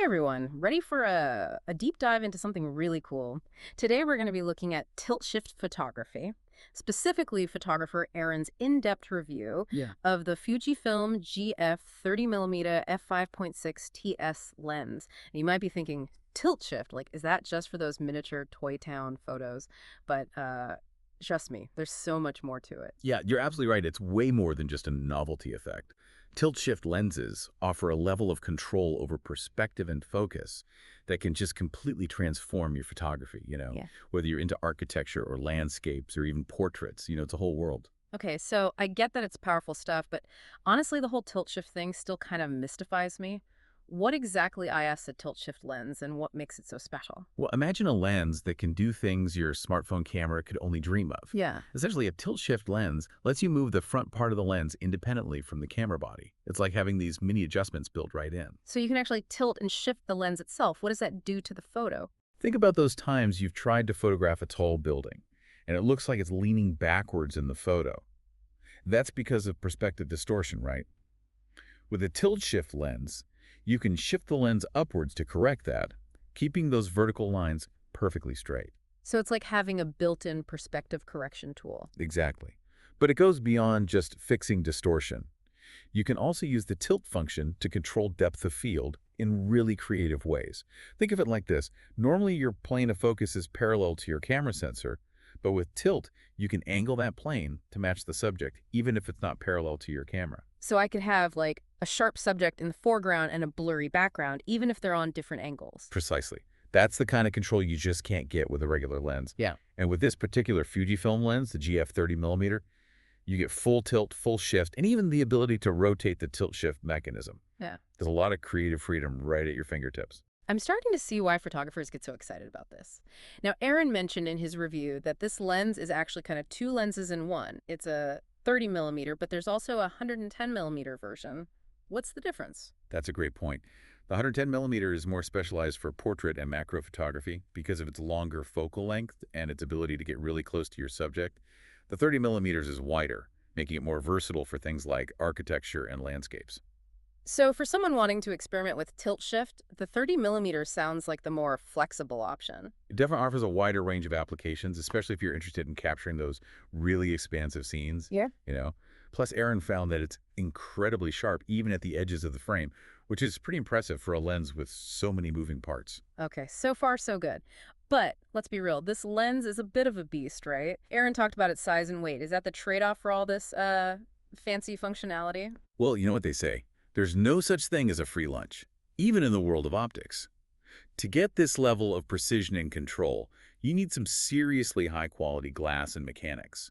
Hey everyone, ready for a deep dive into something really cool. Today we're going to be looking at tilt shift photography, specifically photographer Aaron's in-depth review Yeah. of the Fujifilm GF 30mm f5.6 TS lens. And you might be thinking, tilt shift, like is that just for those miniature toy town photos? But trust me, there's so much more to it. Yeah, you're absolutely right. It's way more than just a novelty effect. Tilt-shift lenses offer a level of control over perspective and focus that can just completely transform your photography. Yeah. Whether you're into architecture or landscapes or even portraits, it's a whole world. Okay, so I get that it's powerful stuff, but honestly, the whole tilt shift thing still kind of mystifies me. What exactly is a tilt shift lens and what makes it so special? Well, imagine a lens that can do things your smartphone camera could only dream of. Yeah. Essentially, a tilt-shift lens lets you move the front part of the lens independently from the camera body. It's like having these mini adjustments built right in. So you can actually tilt and shift the lens itself. What does that do to the photo? Think about those times you've tried to photograph a tall building, and it looks like it's leaning backwards in the photo. That's because of perspective distortion, right? With a tilt-shift lens, you can shift the lens upwards to correct that, keeping those vertical lines perfectly straight. So it's like having a built-in perspective correction tool. Exactly. But it goes beyond just fixing distortion. You can also use the tilt function to control depth of field in really creative ways. Think of it like this. Normally, your plane of focus is parallel to your camera sensor, but with tilt, you can angle that plane to match the subject, even if it's not parallel to your camera. So I could have like a sharp subject in the foreground and a blurry background, even if they're on different angles. Precisely. That's the kind of control you just can't get with a regular lens. Yeah. And with this particular Fujifilm lens, the GF 30mm, you get full tilt, full shift, and even the ability to rotate the tilt shift mechanism. Yeah. There's a lot of creative freedom right at your fingertips. I'm starting to see why photographers get so excited about this. Now, Aaron mentioned in his review that this lens is actually kind of two lenses in one. It's a 30mm, but there's also a 110mm version. What's the difference? That's a great point. The 110mm is more specialized for portrait and macro photography because of its longer focal length and its ability to get really close to your subject. The 30mm is wider, making it more versatile for things like architecture and landscapes. So for someone wanting to experiment with tilt shift, the 30mm sounds like the more flexible option. It definitely offers a wider range of applications, especially if you're interested in capturing those really expansive scenes, Yeah. you know. Plus, Aaron found that it's incredibly sharp even at the edges of the frame, which is pretty impressive for a lens with so many moving parts. Okay, so far so good. But let's be real, this lens is a bit of a beast, right? Aaron talked about its size and weight. Is that the trade-off for all this fancy functionality? Well, you know what they say. There's no such thing as a free lunch, even in the world of optics. To get this level of precision and control, you need some seriously high-quality glass and mechanics.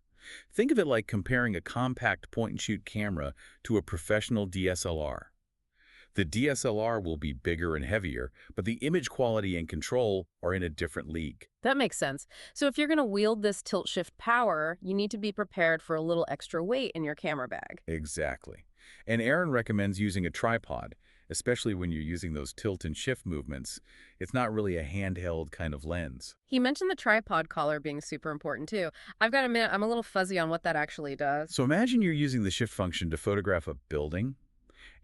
Think of it like comparing a compact point-and-shoot camera to a professional DSLR. The DSLR will be bigger and heavier, but the image quality and control are in a different league. That makes sense. So if you're going to wield this tilt shift power, you need to be prepared for a little extra weight in your camera bag. Exactly. And Aaron recommends using a tripod, especially when you're using those tilt and shift movements. It's not really a handheld kind of lens. He mentioned the tripod collar being super important too. I've got to admit, I'm a little fuzzy on what that actually does. So imagine you're using the shift function to photograph a building,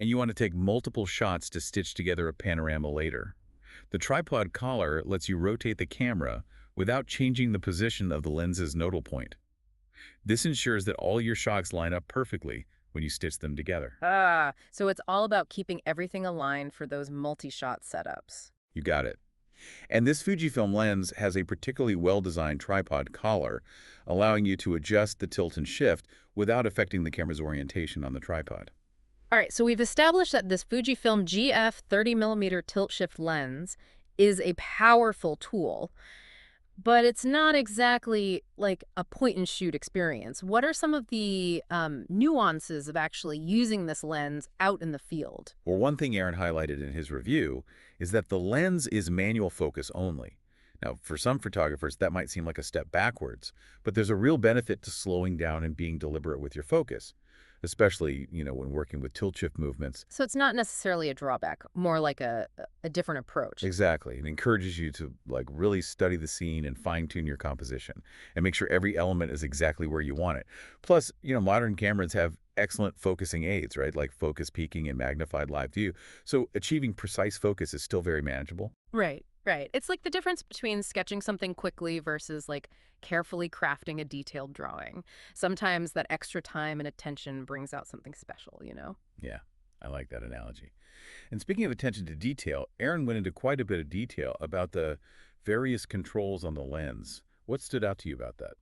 and you want to take multiple shots to stitch together a panorama later. The tripod collar lets you rotate the camera without changing the position of the lens's nodal point. This ensures that all your shots line up perfectly when you stitch them together. So it's all about keeping everything aligned for those multi-shot setups. You got it. And this Fujifilm lens has a particularly well-designed tripod collar, allowing you to adjust the tilt and shift without affecting the camera's orientation on the tripod. All right, so we've established that this Fujifilm GF 30mm tilt shift lens is a powerful tool, but it's not exactly like a point and shoot experience. What are some of the nuances of actually using this lens out in the field? Well, one thing Aaron highlighted in his review is that the lens is manual focus only. Now, for some photographers, that might seem like a step backwards, but there's a real benefit to slowing down and being deliberate with your focus, especially, when working with tilt shift movements. So it's not necessarily a drawback, more like a different approach. Exactly. It encourages you to really study the scene and fine-tune your composition and make sure every element is exactly where you want it. Plus, modern cameras have excellent focusing aids, right? Like focus peaking and magnified live view. So achieving precise focus is still very manageable. Right, right. It's like the difference between sketching something quickly versus like carefully crafting a detailed drawing. Sometimes that extra time and attention brings out something special, you know? Yeah, I like that analogy. And speaking of attention to detail, Aaron went into quite a bit of detail about the various controls on the lens. What stood out to you about that?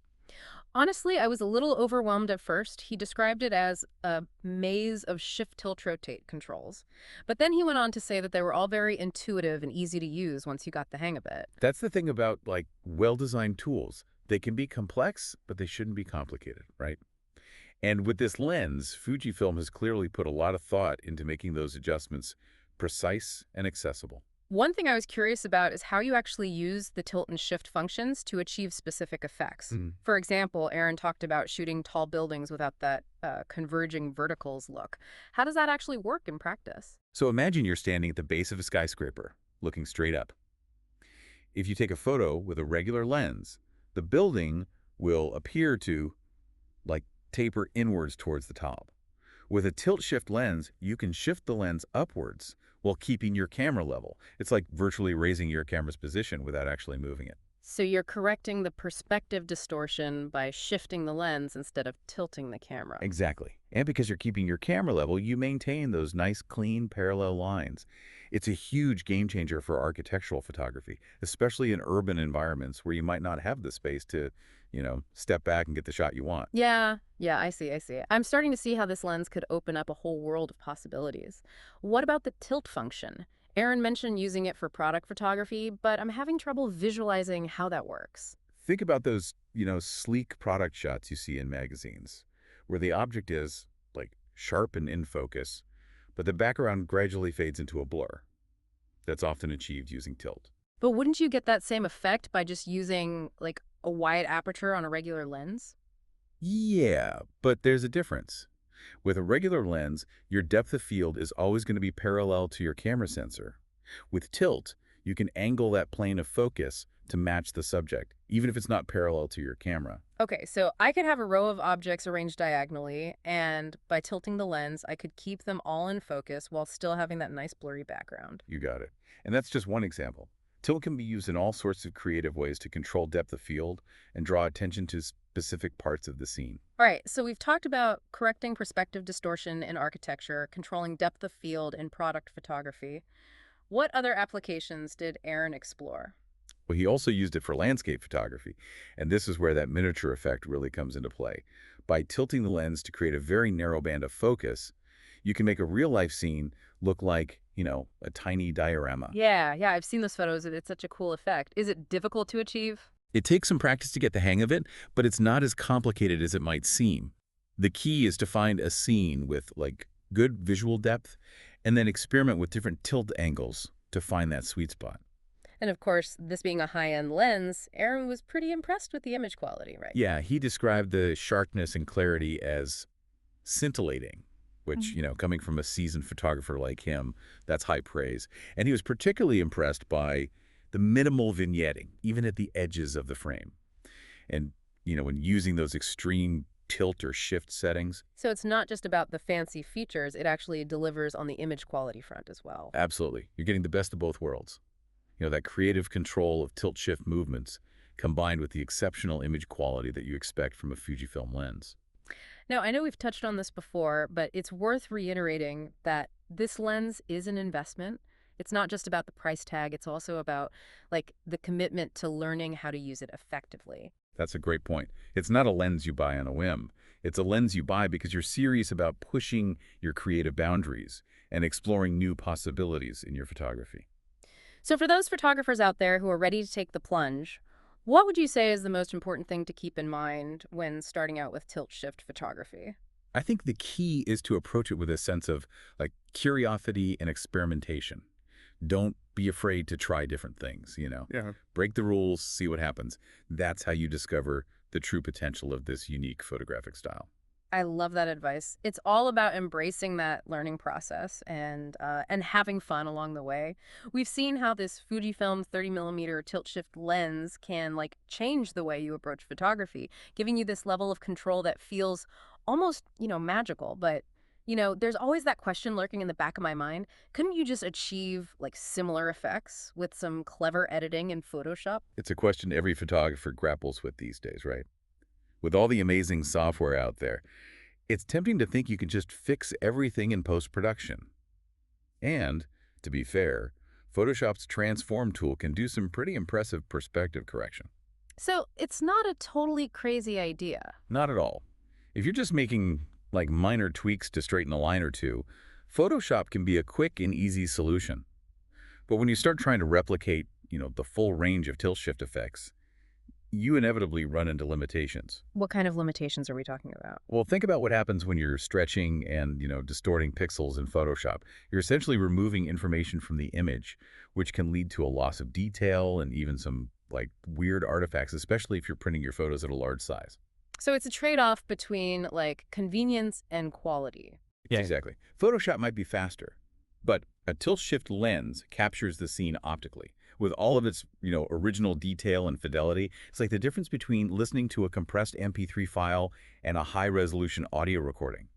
Honestly, I was a little overwhelmed at first. He described it as a maze of shift, tilt, rotate controls. But then he went on to say that they were all very intuitive and easy to use once you got the hang of it. That's the thing about like well-designed tools. They can be complex, but they shouldn't be complicated, right? And with this lens, Fujifilm has clearly put a lot of thought into making those adjustments precise and accessible. One thing I was curious about is how you actually use the tilt and shift functions to achieve specific effects. Mhm. For example, Aaron talked about shooting tall buildings without that converging verticals look. How does that actually work in practice? So imagine you're standing at the base of a skyscraper, looking straight up. If you take a photo with a regular lens, the building will appear to, like, taper inwards towards the top. With a tilt-shift lens, you can shift the lens upwards while keeping your camera level. It's like virtually raising your camera's position without actually moving it. So you're correcting the perspective distortion by shifting the lens instead of tilting the camera. Exactly. And because you're keeping your camera level, you maintain those nice, clean, parallel lines. It's a huge game changer for architectural photography, especially in urban environments where you might not have the space to, step back and get the shot you want. Yeah, yeah, I see, I see. I'm starting to see how this lens could open up a whole world of possibilities. What about the tilt function? Aaron mentioned using it for product photography, but I'm having trouble visualizing how that works. Think about those, sleek product shots you see in magazines, where the object is, like, sharp and in focus, but the background gradually fades into a blur. That's often achieved using tilt. But wouldn't you get that same effect by just using, like, a wide aperture on a regular lens? Yeah, but there's a difference. With a regular lens, your depth of field is always going to be parallel to your camera sensor. With tilt, you can angle that plane of focus to match the subject, even if it's not parallel to your camera. Okay, so I could have a row of objects arranged diagonally, and by tilting the lens, I could keep them all in focus while still having that nice blurry background. You got it. And that's just one example. Tilt can be used in all sorts of creative ways to control depth of field and draw attention to specific parts of the scene. All right, so we've talked about correcting perspective distortion in architecture, controlling depth of field in product photography. What other applications did Aaron explore? Well, he also used it for landscape photography, and this is where that miniature effect really comes into play. By tilting the lens to create a very narrow band of focus, you can make a real-life scene look like, a tiny diorama. Yeah, yeah, I've seen those photos. It's such a cool effect. Is it difficult to achieve? It takes some practice to get the hang of it, but it's not as complicated as it might seem. The key is to find a scene with, like, good visual depth and then experiment with different tilt angles to find that sweet spot. And of course, this being a high-end lens, Aaron was pretty impressed with the image quality, right? Yeah, he described the sharpness and clarity as scintillating, which, coming from a seasoned photographer like him, that's high praise. And he was particularly impressed by the minimal vignetting, even at the edges of the frame. And, when using those extreme tilt or shift settings, So it's not just about the fancy features, it actually delivers on the image quality front as well. absolutely, you're getting the best of both worlds. That creative control of tilt-shift movements combined with the exceptional image quality that you expect from a Fujifilm lens. Now, I know we've touched on this before, but it's worth reiterating that this lens is an investment. It's not just about the price tag, it's also about like the commitment to learning how to use it effectively. That's a great point. It's not a lens you buy on a whim. It's a lens you buy because you're serious about pushing your creative boundaries and exploring new possibilities in your photography. So for those photographers out there who are ready to take the plunge, what would you say is the most important thing to keep in mind when starting out with tilt shift photography? I think the key is to approach it with a sense of, like, curiosity and experimentation. Don't be afraid to try different things. Yeah. Break the rules, see what happens. That's how you discover the true potential of this unique photographic style. I love that advice. It's all about embracing that learning process and having fun along the way. We've seen how this Fujifilm 30mm tilt shift lens can like change the way you approach photography, giving you this level of control that feels almost, magical, but, there's always that question lurking in the back of my mind. Couldn't you just achieve, like, similar effects with some clever editing in Photoshop? It's a question every photographer grapples with these days, right? With all the amazing software out there, it's tempting to think you can just fix everything in post-production. And, to be fair, Photoshop's Transform tool can do some pretty impressive perspective correction. So it's not a totally crazy idea. Not at all. If you're just making like minor tweaks to straighten a line or two, Photoshop can be a quick and easy solution. But when you start trying to replicate, the full range of tilt shift effects, you inevitably run into limitations. What kind of limitations are we talking about? Well, think about what happens when you're stretching and, distorting pixels in Photoshop. You're essentially removing information from the image, which can lead to a loss of detail and even some like weird artifacts, especially if you're printing your photos at a large size. So it's a trade-off between, like, convenience and quality. Yeah, exactly. Photoshop might be faster, but a tilt-shift lens captures the scene optically. With all of its, original detail and fidelity, it's like the difference between listening to a compressed MP3 file and a high-resolution audio recording.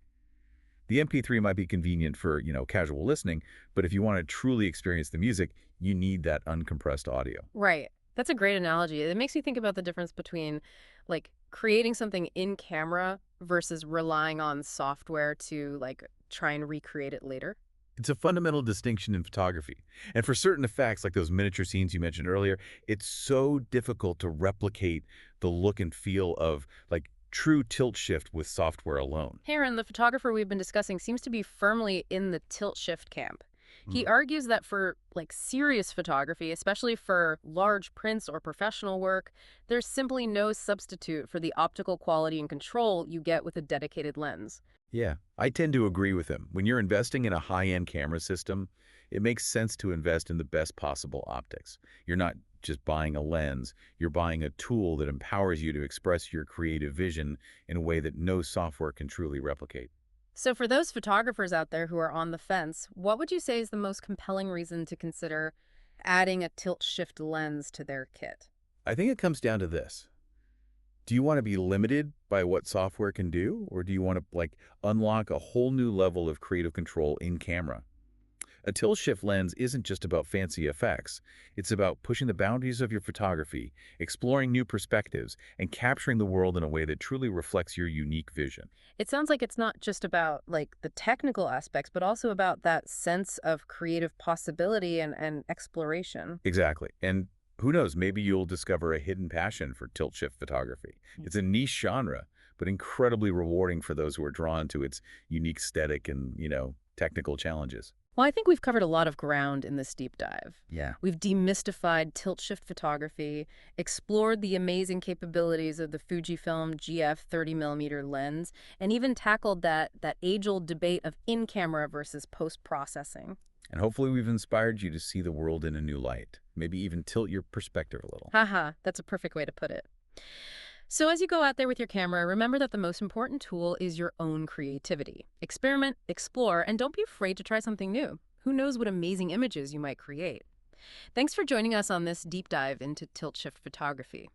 The MP3 might be convenient for, casual listening, but if you want to truly experience the music, you need that uncompressed audio. Right. That's a great analogy. It makes me think about the difference between, like, creating something in camera versus relying on software to, like, try and recreate it later. It's a fundamental distinction in photography. And for certain effects, like those miniature scenes you mentioned earlier, it's so difficult to replicate the look and feel of, like, true tilt shift with software alone. Heron, the photographer we've been discussing, seems to be firmly in the tilt shift camp. He Mm. argues that for, like, serious photography, especially for large prints or professional work, there's simply no substitute for the optical quality and control you get with a dedicated lens. Yeah, I tend to agree with him. When you're investing in a high-end camera system, it makes sense to invest in the best possible optics. You're not just buying a lens, you're buying a tool that empowers you to express your creative vision in a way that no software can truly replicate. So for those photographers out there who are on the fence, what would you say is the most compelling reason to consider adding a tilt shift lens to their kit? I think it comes down to this. Do you want to be limited by what software can do, or do you want to like unlock a whole new level of creative control in camera? A tilt shift lens isn't just about fancy effects. It's about pushing the boundaries of your photography, exploring new perspectives, and capturing the world in a way that truly reflects your unique vision. It sounds like it's not just about, like, the technical aspects, but also about that sense of creative possibility and exploration. Exactly. And who knows, maybe you'll discover a hidden passion for tilt shift photography. It's a niche genre, but incredibly rewarding for those who are drawn to its unique aesthetic and, technical challenges. Well, I think we've covered a lot of ground in this deep dive. Yeah. We've demystified tilt-shift photography, explored the amazing capabilities of the Fujifilm GF 30mm lens, and even tackled that age-old debate of in-camera versus post-processing. And hopefully we've inspired you to see the world in a new light. Maybe even tilt your perspective a little. Haha, that's a perfect way to put it. So as you go out there with your camera, remember that the most important tool is your own creativity. Experiment, explore, and don't be afraid to try something new. Who knows what amazing images you might create? Thanks for joining us on this deep dive into tilt-shift photography.